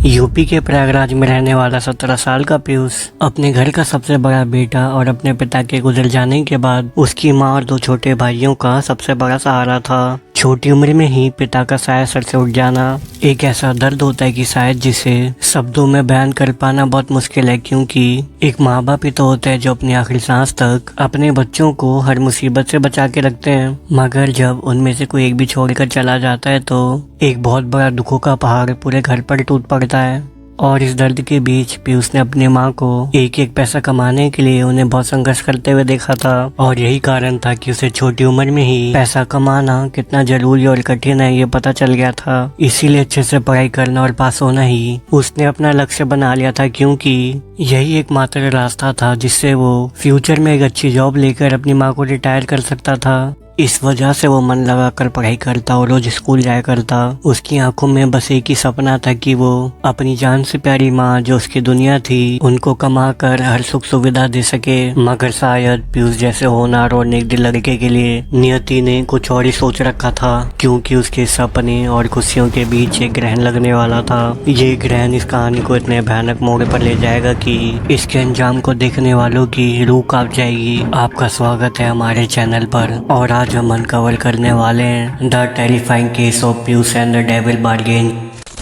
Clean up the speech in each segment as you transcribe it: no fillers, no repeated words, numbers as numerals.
UP के प्रयागराज में रहने वाला 17 साल का पीयूष अपने घर का सबसे बड़ा बेटा और अपने पिता के गुजर जाने के बाद उसकी मां और दो छोटे भाइयों का सबसे बड़ा सहारा था। छोटी उम्र में ही पिता का साया सर से उठ जाना एक ऐसा दर्द होता है कि शायद जिसे शब्दों में बयान कर पाना बहुत मुश्किल है, क्योंकि एक माँ बाप ही तो होता है जो अपनी आखिरी सांस तक अपने बच्चों को हर मुसीबत से बचा के रखते हैं। मगर जब उनमें से कोई एक भी छोड़कर चला जाता है तो एक बहुत बड़ा दुखों का पहाड़ पूरे घर पर टूट पड़ता है। और इस दर्द के बीच पीयूष ने अपनी माँ को एक एक पैसा कमाने के लिए उन्हें बहुत संघर्ष करते हुए देखा था, और यही कारण था कि उसे छोटी उम्र में ही पैसा कमाना कितना जरूरी और कठिन है ये पता चल गया था। इसीलिए अच्छे से पढ़ाई करना और पास होना ही उसने अपना लक्ष्य बना लिया था, क्योंकि यही एकमात्र रास्ता था जिससे वो फ्यूचर में एक अच्छी जॉब लेकर अपनी माँ को रिटायर कर सकता था। इस वजह से वो मन लगाकर पढ़ाई करता और रोज स्कूल जाया करता। उसकी आंखों में बस एक ही सपना था कि वो अपनी जान से प्यारी माँ जो उसकी दुनिया थी उनको कमा कर हर सुख सुविधा दे सके। मगर शायद पीयूष जैसे होनहार और नेक दिल लड़के के लिए नियति ने कुछ और ही सोच रखा था, क्योंकि उसके सपने और खुशियों के बीच एक ग्रहण लगने वाला था। ये ग्रहण इस कहानी को इतने भयानक मोड़ पर ले जाएगा कि इसके अंजाम को देखने वालों की रूह कांप जाएगी। आपका स्वागत है हमारे चैनल पर, और आज हम अनकवर करने वाले हैं the terrifying case of Piyush and the devil bargain.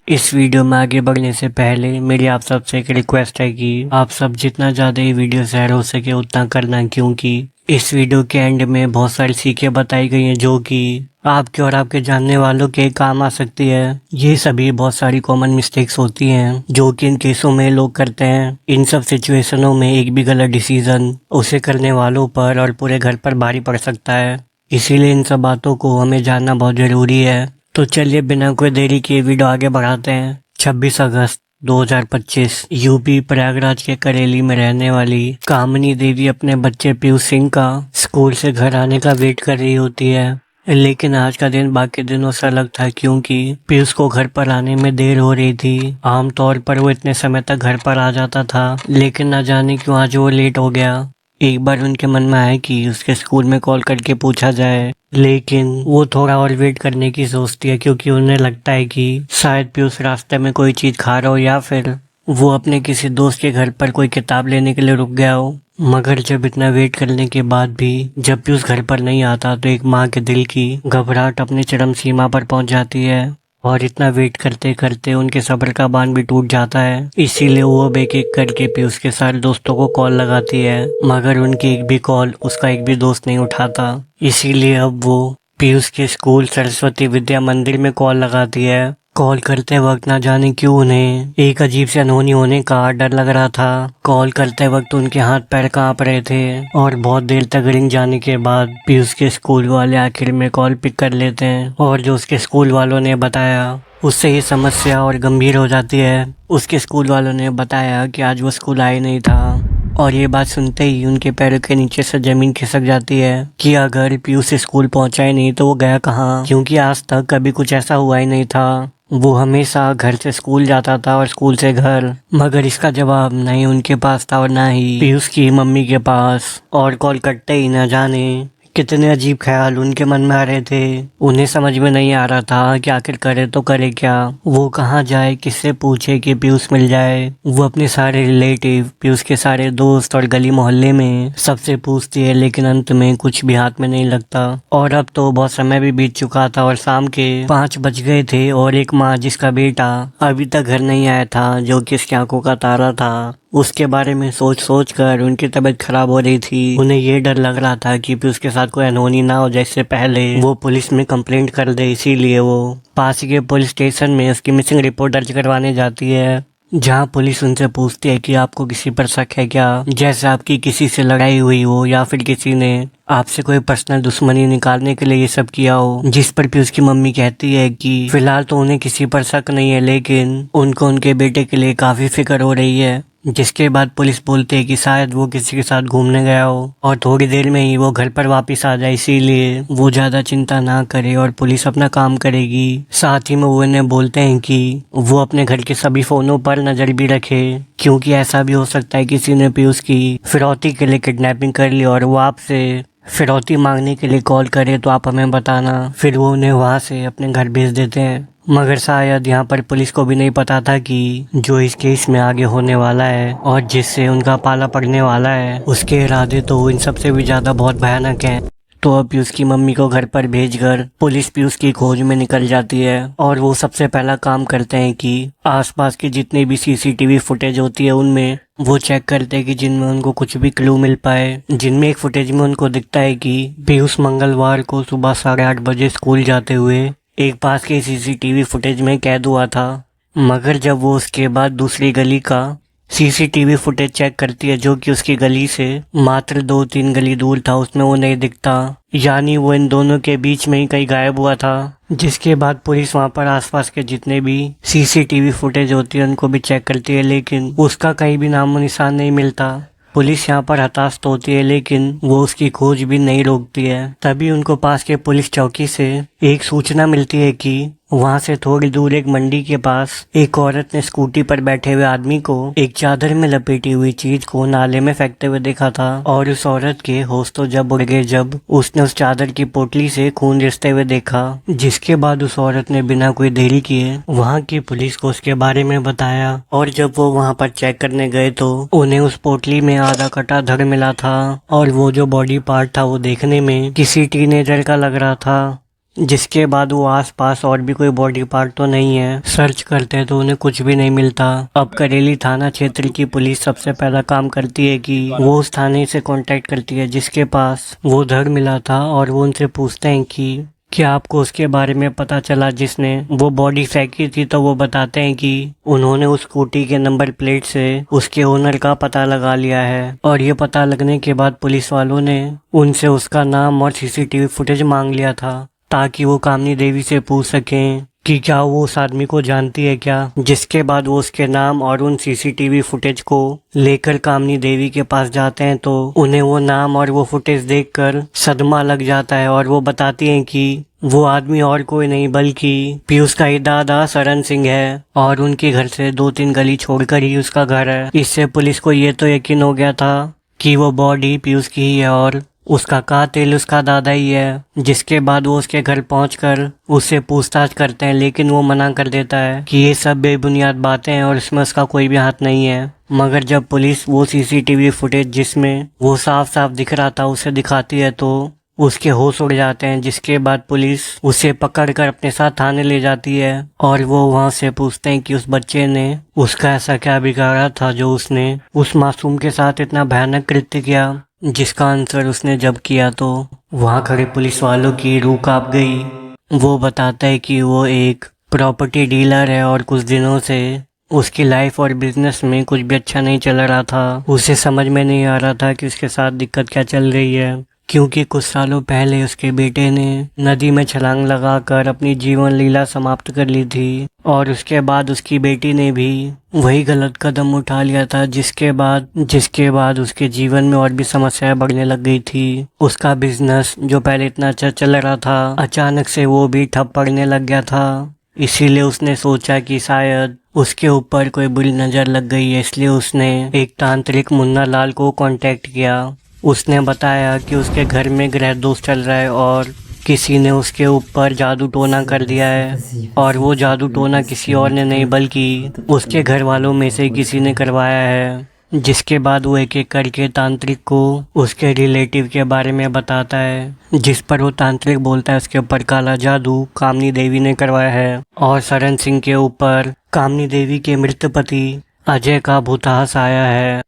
इस वीडियो में आगे बढ़ने से पहले मेरी आप सबसे एक रिक्वेस्ट है कि आप सब जितना ज़्यादा ये वीडियो शेयर हो सके उतना करना, क्योंकि इस वीडियो के एंड में बहुत सारी सीखें बताई गई हैं जो कि आपके और आपके जानने वालों के काम आ सकती है। ये सभी बहुत सारी कॉमन मिस्टेक्स होती हैं जो कि इन केसों में लोग करते हैं। इन सब सिचुएशनों में एक भी गलत डिसीजन उसे करने वालों पर और पूरे घर पर भारी पड़ सकता है, इसीलिए इन सब बातों को हमें जानना बहुत जरूरी है। तो चलिए बिना कोई देरी किए वीडियो आगे बढ़ाते हैं। 26 अगस्त 2025 यूपी प्रयागराज के करेली में रहने वाली कामनी देवी अपने बच्चे पीयूष सिंह का स्कूल से घर आने का वेट कर रही होती है। लेकिन आज का दिन बाकी दिनों से अलग था, क्योंकि पीयूष को घर पर आने में देर हो रही थी। आमतौर पर वो इतने समय तक घर पर आ जाता था, लेकिन न जाने क्यों आज वो लेट हो गया। एक बार उनके मन में आया कि उसके स्कूल में कॉल करके पूछा जाए, लेकिन वो थोड़ा और वेट करने की सोचती है, क्योंकि उन्हें लगता है कि शायद पीयूष रास्ते में कोई चीज खा रहा हो या फिर वो अपने किसी दोस्त के घर पर कोई किताब लेने के लिए रुक गया हो। मगर जब इतना वेट करने के बाद भी जब पीयूष घर पर नहीं आता तो एक माँ के दिल की घबराहट अपनी चरम सीमा पर पहुंच जाती है, और इतना वेट करते करते उनके सब्र का बांध भी टूट जाता है। इसीलिए वो अब एक एक करके पीयूष के सारे दोस्तों को कॉल लगाती है, मगर उनकी एक भी कॉल उसका एक भी दोस्त नहीं उठाता। इसीलिए अब वो पीयूष के स्कूल सरस्वती विद्या मंदिर में कॉल लगाती है। कॉल करते वक्त ना जाने क्यों उन्हें एक अजीब से अनहोनी होने का डर लग रहा था। कॉल करते वक्त उनके हाथ पैर कांप रहे थे, और बहुत देर तक रिंग जाने के बाद पीयूष के स्कूल वाले आखिर में कॉल पिक कर लेते हैं, और जो उसके स्कूल वालों ने बताया उससे ही समस्या और गंभीर हो जाती है। उसके स्कूल वालों ने बताया कि आज वो स्कूल आए नहीं था, और ये बात सुनते ही उनके पैरों के नीचे से जमीन खिसक जाती है कि अगर पीयूष स्कूल पहुंचा ही नहीं तो वो गया कहाँ, क्योंकि आज तक कभी कुछ ऐसा हुआ ही नहीं था। वो हमेशा घर से स्कूल जाता था और स्कूल से घर, मगर इसका जवाब न ही उनके पास था और ना ही पीयूष की मम्मी के पास। और कॉल करते ही न जाने कितने अजीब ख्याल उनके मन में आ रहे थे। उन्हें समझ में नहीं आ रहा था कि आखिर करे तो करे क्या। वो कहाँ जाए, किससे पूछे कि पीयूष मिल जाए। वो अपने सारे रिलेटिव, पीयूष के सारे दोस्त और गली मोहल्ले में सबसे पूछती है, लेकिन अंत में कुछ भी हाथ में नहीं लगता। और अब तो बहुत समय भी बीत चुका था और शाम के 5 बज गए थे, और एक माँ जिसका बेटा अभी तक घर नहीं आया था, जो कि इसकी आंखों का तारा था, उसके बारे में सोच सोच कर उनकी तबीयत खराब हो रही थी। उन्हें ये डर लग रहा था कि पीयूष के साथ कोई अनहोनी ना हो जाए, इससे पहले वो पुलिस में कंप्लेंट कर दे। इसीलिए वो पास के पुलिस स्टेशन में उसकी मिसिंग रिपोर्ट दर्ज करवाने जाती है, जहाँ पुलिस उनसे पूछती है कि आपको किसी पर शक है क्या, जैसे आपकी किसी से लड़ाई हुई हो या फिर किसी ने आपसे कोई पर्सनल दुश्मनी निकालने के लिए ये सब किया हो। जिस पर पीयूष की मम्मी कहती है कि फिलहाल तो उन्हें किसी पर शक नहीं है, लेकिन उनको उनके बेटे के लिए काफी फिक्र हो रही है। जिसके बाद पुलिस बोलती है कि शायद वो किसी के साथ घूमने गया हो और थोड़ी देर में ही वो घर पर वापस आ जाए, इसीलिए वो ज्यादा चिंता ना करे और पुलिस अपना काम करेगी। साथ ही में वो इन्हें बोलते हैं कि वो अपने घर के सभी फोनों पर नजर भी रखे, क्योंकि ऐसा भी हो सकता है किसी ने पीयूष की फिरौती के लिए किडनैपिंग कर ली और वो आपसे फिरौती मांगने के लिए कॉल करे तो आप हमें बताना। फिर वो उन्हें वहाँ से अपने घर भेज देते हैं। मगर शायद यहाँ पर पुलिस को भी नहीं पता था कि जो इस केस में आगे होने वाला है और जिससे उनका पाला पड़ने वाला है उसके इरादे तो इन सबसे भी ज्यादा बहुत भयानक हैं। तो अब पियूष की मम्मी को घर पर भेजकर पुलिस पियूष की खोज में निकल जाती है और वो सबसे पहला काम करते हैं कि आसपास की जितनी भी सीसीटीवी फुटेज होती है उनमें वो चेक करते हैं कि जिनमें उनको कुछ भी क्लू मिल पाए। जिनमें एक फुटेज में उनको दिखता है कि पियूष मंगलवार को सुबह 8:30 बजे स्कूल जाते हुए एक पास के सीसीटीवी फुटेज में कैद हुआ था। मगर जब वो उसके बाद दूसरी गली का सीसीटीवी फुटेज चेक करती है जो कि उसकी गली से मात्र 2-3 गली दूर था, उसमें वो नहीं दिखता, यानी वो इन दोनों के बीच में ही कहीं गायब हुआ था। जिसके बाद पुलिस वहां पर आसपास के जितने भी सीसीटीवी फुटेज होती है उनको भी चेक करती है, लेकिन उसका कहीं भी नामो निशान नहीं मिलता। पुलिस यहाँ पर हताश तो होती है लेकिन वो उसकी खोज भी नहीं रोकती है। तभी उनको पास के पुलिस चौकी से एक सूचना मिलती है कि वहाँ से थोड़ी दूर एक मंडी के पास एक औरत ने स्कूटी पर बैठे हुए आदमी को एक चादर में लपेटी हुई चीज को नाले में फेंकते हुए देखा था। और उस औरत के होश तो जब उड़ गए जब उसने उस चादर की पोटली से खून रिसते हुए देखा। जिसके बाद उस औरत ने बिना कोई देरी किए वहाँ की पुलिस को उसके बारे में बताया और जब वो वहाँ पर चेक करने गए तो उन्हें उस पोटली में आधा कटा धड़ मिला था और वो जो बॉडी पार्ट था वो देखने में किसी टीनेजर का लग रहा था। जिसके बाद वो आसपास और भी कोई बॉडी पार्ट तो नहीं है, सर्च करते हैं तो उन्हें कुछ भी नहीं मिलता। अब करेली थाना क्षेत्र की पुलिस सबसे पहला काम करती है कि वो उस थाने से कांटेक्ट करती है जिसके पास वो धड़ मिला था और वो उनसे पूछते हैं कि क्या आपको उसके बारे में पता चला जिसने वो बॉडी फेंकी थी। तो वो बताते हैं कि उन्होंने उस स्कूटी के नंबर प्लेट से उसके ओनर का पता लगा लिया है और ये पता लगने के बाद पुलिस वालों ने उनसे उसका नाम और सीसीटीवी फुटेज मांग लिया था ताकि वो कामनी देवी से पूछ सकें कि क्या वो उस आदमी को जानती है क्या। जिसके बाद वो उसके नाम और उन सीसीटीवी फुटेज को लेकर कामनी देवी के पास जाते हैं तो उन्हें वो नाम और वो फुटेज देखकर सदमा लग जाता है और वो बताती हैं कि वो आदमी और कोई नहीं बल्कि पियूष का ही दादा सरन सिंह है और उनके घर से 2-3 गली छोड़कर ही उसका घर है। इससे पुलिस को ये तो यकीन हो गया था कि वो बॉडी पियूष की ही है और उसका कातिल उसका दादा ही है। जिसके बाद वो उसके घर पहुंचकर उससे पूछताछ करते हैं लेकिन वो मना कर देता है कि ये सब बेबुनियाद बातें हैं और इसमें उसका कोई भी हाथ नहीं है। मगर जब पुलिस वो सीसीटीवी फुटेज जिसमें वो साफ साफ दिख रहा था उसे दिखाती है तो उसके होश उड़ जाते हैं। जिसके बाद पुलिस उसे पकड़कर अपने साथ थाने ले जाती है और वो वहां से पूछते हैं कि उस बच्चे ने उसका ऐसा क्या बिगाड़ा था जो उसने उस मासूम के साथ इतना भयानक कृत्य किया। जिसका आंसर उसने जब किया तो वहाँ खड़े पुलिस वालों की रूह कांप गई। वो बताता है कि वो एक प्रॉपर्टी डीलर है और कुछ दिनों से उसकी लाइफ और बिजनेस में कुछ भी अच्छा नहीं चल रहा था। उसे समझ में नहीं आ रहा था कि उसके साथ दिक्कत क्या चल रही है, क्योंकि कुछ सालों पहले उसके बेटे ने नदी में छलांग लगाकर अपनी जीवन लीला समाप्त कर ली थी और उसके बाद उसकी बेटी ने भी वही गलत कदम उठा लिया था। जिसके बाद उसके जीवन में और भी समस्याएं बढ़ने लग गई थी। उसका बिजनेस जो पहले इतना अच्छा चल रहा था अचानक से वो भी ठप पड़ने लग गया था। इसीलिए उसने सोचा कि शायद उसके ऊपर कोई बुरी नजर लग गई है, इसलिए उसने एक तांत्रिक मुन्ना लाल को कांटेक्ट किया। उसने बताया कि उसके घर में ग्रह दोष चल रहा है और किसी ने उसके ऊपर जादू टोना कर दिया है और वो जादू टोना किसी और ने नहीं बल्कि उसके घर वालों में से किसी ने करवाया है। जिसके बाद वो एक एक करके तांत्रिक को उसके रिलेटिव के बारे में बताता है, जिस पर वो तांत्रिक बोलता है उसके ऊपर काला जादू कामनी देवी ने करवाया है और सरन सिंह के ऊपर कामनी देवी के मृत पति अजय का भूतहास आया है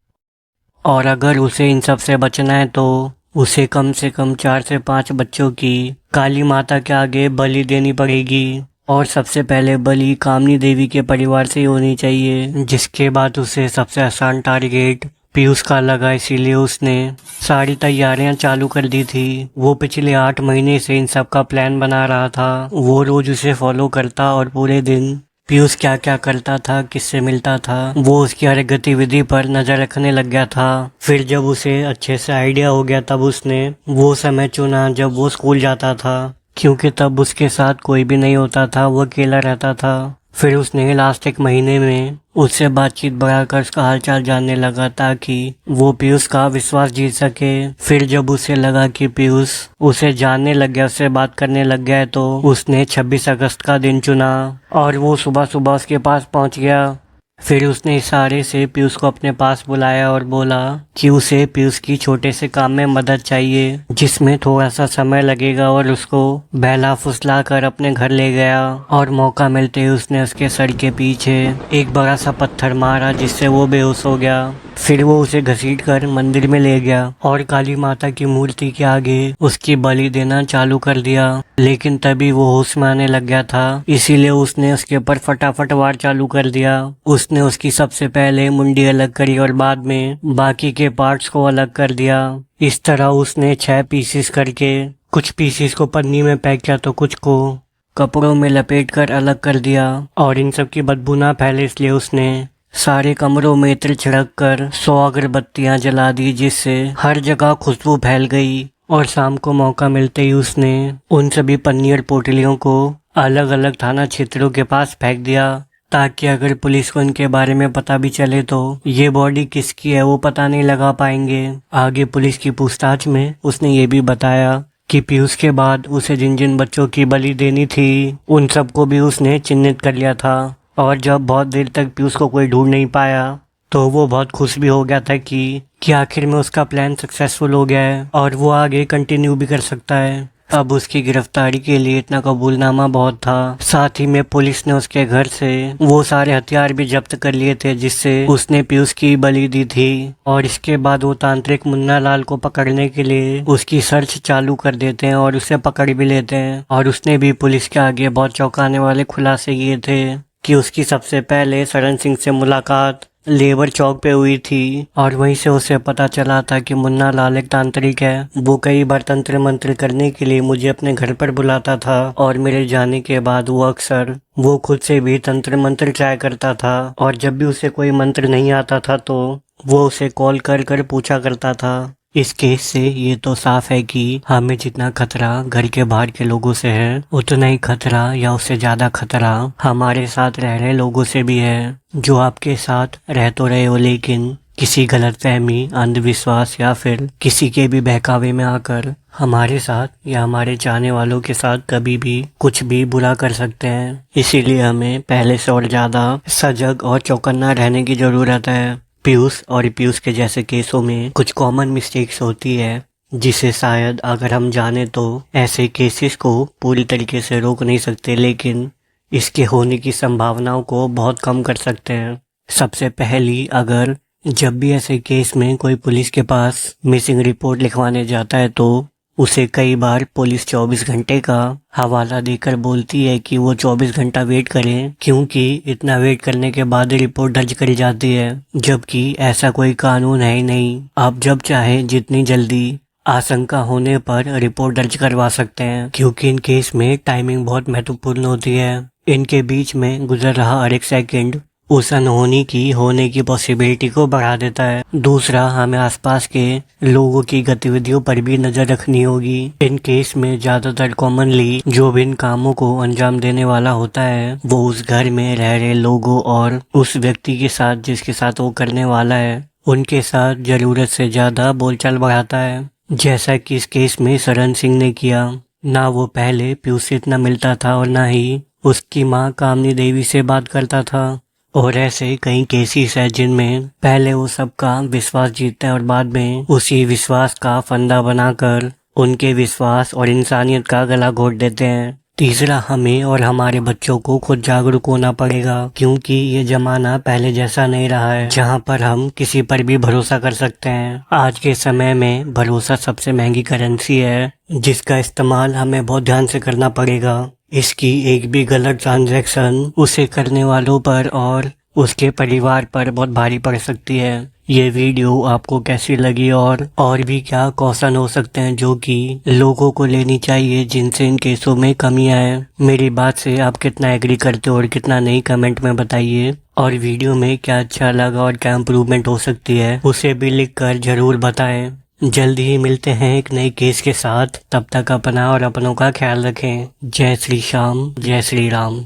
और अगर उसे इन सब से बचना है तो उसे कम से कम 4 से 5 बच्चों की काली माता के आगे बलि देनी पड़ेगी और सबसे पहले बलि कामनी देवी के परिवार से ही होनी चाहिए। जिसके बाद उसे सबसे आसान टारगेट पियूष का लगा, इसीलिए उसने सारी तैयारियां चालू कर दी थी। वो पिछले 8 महीने से इन सब का प्लान बना रहा था। वो रोज उसे फॉलो करता और पूरे दिन पियूष क्या क्या करता था, किससे मिलता था, वो उसकी हर गतिविधि पर नजर रखने लग गया था। फिर जब उसे अच्छे से आइडिया हो गया तब उसने वो समय चुना जब वो स्कूल जाता था, क्योंकि तब उसके साथ कोई भी नहीं होता था, वो अकेला रहता था। फिर उसने लास्ट एक महीने में उससे बातचीत बढ़ाकर उसका हालचाल जानने लगा ताकि वो पीयूष का विश्वास जीत सके। फिर जब उसे लगा कि पीयूष उसे जानने लग गया, उससे बात करने लग गया है, तो उसने 26 अगस्त का दिन चुना और वो सुबह सुबह उसके पास पहुंच गया। फिर उसने इशारे से पीयूष को अपने पास बुलाया और बोला कि उसे पीयूष की छोटे से काम में मदद चाहिए जिसमें थोड़ा सा समय लगेगा, और उसको बहला फुसला कर अपने घर ले गया और मौका मिलते ही उसने उसके सर के पीछे एक बड़ा सा पत्थर मारा जिससे वो बेहोश हो गया। फिर वो उसे घसीटकर मंदिर में ले गया और काली माता की मूर्ति के आगे उसकी बलि देना चालू कर दिया। लेकिन तभी वो होश में आने लग गया था, इसीलिए उसने उसके ऊपर फटाफट वार चालू कर दिया। उसने उसकी सबसे पहले मुंडी अलग करी और बाद में बाकी के पार्ट्स को अलग कर दिया। इस तरह उसने 6 पीसेस करके कुछ पीसेस को पन्नी में पैक किया तो कुछ को कपड़ों में लपेट कर अलग कर दिया, और इन सब की बदबू ना फैले इसलिए उसने सारे कमरों में इत्र छिड़क कर 100 अगरबत्तियां जला दी जिससे हर जगह खुशबू फैल गई। और शाम को मौका मिलते ही उसने उन सभी पन्नी और पोटलियों को अलग अलग थाना क्षेत्रों के पास फेंक दिया ताकि अगर पुलिस को इनके बारे में पता भी चले तो ये बॉडी किसकी है वो पता नहीं लगा पाएंगे। आगे पुलिस की पूछताछ में उसने ये भी बताया कि पीयूष के बाद उसे जिन जिन बच्चों की बलि देनी थी उन सबको भी उसने चिन्हित कर लिया था, और जब बहुत देर तक पीयूष को कोई ढूंढ नहीं पाया तो वो बहुत खुश भी हो गया था कि आखिर में उसका प्लान सक्सेसफुल हो गया है और वो आगे कंटिन्यू भी कर सकता है। अब उसकी गिरफ्तारी के लिए इतना कबूलनामा बहुत था। साथ ही में पुलिस ने उसके घर से वो सारे हथियार भी जब्त कर लिए थे जिससे उसने पीयूष की बलि दी थी। और इसके बाद वो तांत्रिक मुन्ना लाल को पकड़ने के लिए उसकी सर्च चालू कर देते हैं और उसे पकड़ भी लेते हैं। और उसने भी पुलिस के आगे बहुत चौंकाने वाले खुलासे किए थे कि उसकी सबसे पहले शरण सिंह से मुलाकात लेबर चौक पे हुई थी और वहीं से उसे पता चला था कि मुन्ना लाल एक तांत्रिक है। वो कई बार तंत्र मंत्र करने के लिए मुझे अपने घर पर बुलाता था और मेरे जाने के बाद वो खुद से भी तंत्र मंत्र ट्राई करता था, और जब भी उसे कोई मंत्र नहीं आता था तो वो उसे कॉल कर कर पूछा करता था। इस केस से ये तो साफ है कि हमें जितना खतरा घर के बाहर के लोगों से है उतना ही खतरा या उससे ज्यादा खतरा हमारे साथ रह रहे लोगों से भी है, जो आपके साथ रह तो रहे हो लेकिन किसी गलतफहमी, अंधविश्वास या फिर किसी के भी बहकावे में आकर हमारे साथ या हमारे चाहने वालों के साथ कभी भी कुछ भी बुरा कर सकते हैं। इसीलिए हमें पहले से और ज्यादा सजग और चौकन्ना रहने की जरूरत है। पीयूष और पीयूष के जैसे केसों में कुछ कॉमन मिस्टेक्स होती है जिसे शायद अगर हम जाने तो ऐसे केसेस को पूरी तरीके से रोक नहीं सकते, लेकिन इसके होने की संभावनाओं को बहुत कम कर सकते हैं। सबसे पहली, अगर जब भी ऐसे केस में कोई पुलिस के पास मिसिंग रिपोर्ट लिखवाने जाता है तो उसे कई बार पुलिस 24 घंटे का हवाला देकर बोलती है कि वो 24 घंटा वेट करें, क्योंकि इतना वेट करने के बाद रिपोर्ट दर्ज करी जाती है, जबकि ऐसा कोई कानून है ही नहीं। आप जब चाहें जितनी जल्दी आशंका होने पर रिपोर्ट दर्ज करवा सकते हैं, क्योंकि इन केस में टाइमिंग बहुत महत्वपूर्ण होती है। इनके बीच में गुजर रहा हर एक सेकंड उस अनहोनी की होने की पॉसिबिलिटी को बढ़ा देता है। दूसरा, हमें आसपास के लोगों की गतिविधियों पर भी नजर रखनी होगी। इन केस में ज्यादातर कॉमनली जो भी इन कामों को अंजाम देने वाला होता है वो उस घर में रह रहे लोगों और उस व्यक्ति के साथ जिसके साथ वो करने वाला है उनके साथ जरूरत से ज्यादा बोलचाल बढ़ाता है, जैसा कि इस केस में शरण सिंह ने किया। ना वो पहले पीयूष से इतना मिलता था और ना ही उसकी माँ कामनी देवी से बात करता था। और ऐसे कई केसेस है जिनमें पहले वो सबका विश्वास जीतते हैं और बाद में उसी विश्वास का फंदा बनाकर उनके विश्वास और इंसानियत का गला घोट देते हैं। तीसरा, हमें और हमारे बच्चों को खुद जागरूक होना पड़ेगा, क्योंकि ये जमाना पहले जैसा नहीं रहा है जहाँ पर हम किसी पर भी भरोसा कर सकते हैं। आज के समय में भरोसा सबसे महंगी करेंसी है जिसका इस्तेमाल हमें बहुत ध्यान से करना पड़ेगा। इसकी एक भी गलत ट्रांजैक्शन उसे करने वालों पर और उसके परिवार पर बहुत भारी पड़ सकती है। ये वीडियो आपको कैसी लगी और भी क्या कौशन हो सकते हैं जो कि लोगों को लेनी चाहिए जिनसे इन केसों में कमी आए। मेरी बात से आप कितना एग्री करते हो और कितना नहीं, कमेंट में बताइए। और वीडियो में क्या अच्छा लगा और क्या इम्प्रूवमेंट हो सकती है उसे भी लिख कर जरूर बताएं। जल्दी ही मिलते हैं एक नए केस के साथ, तब तक अपना और अपनों का ख्याल रखें। जय श्री श्याम, जय श्री राम।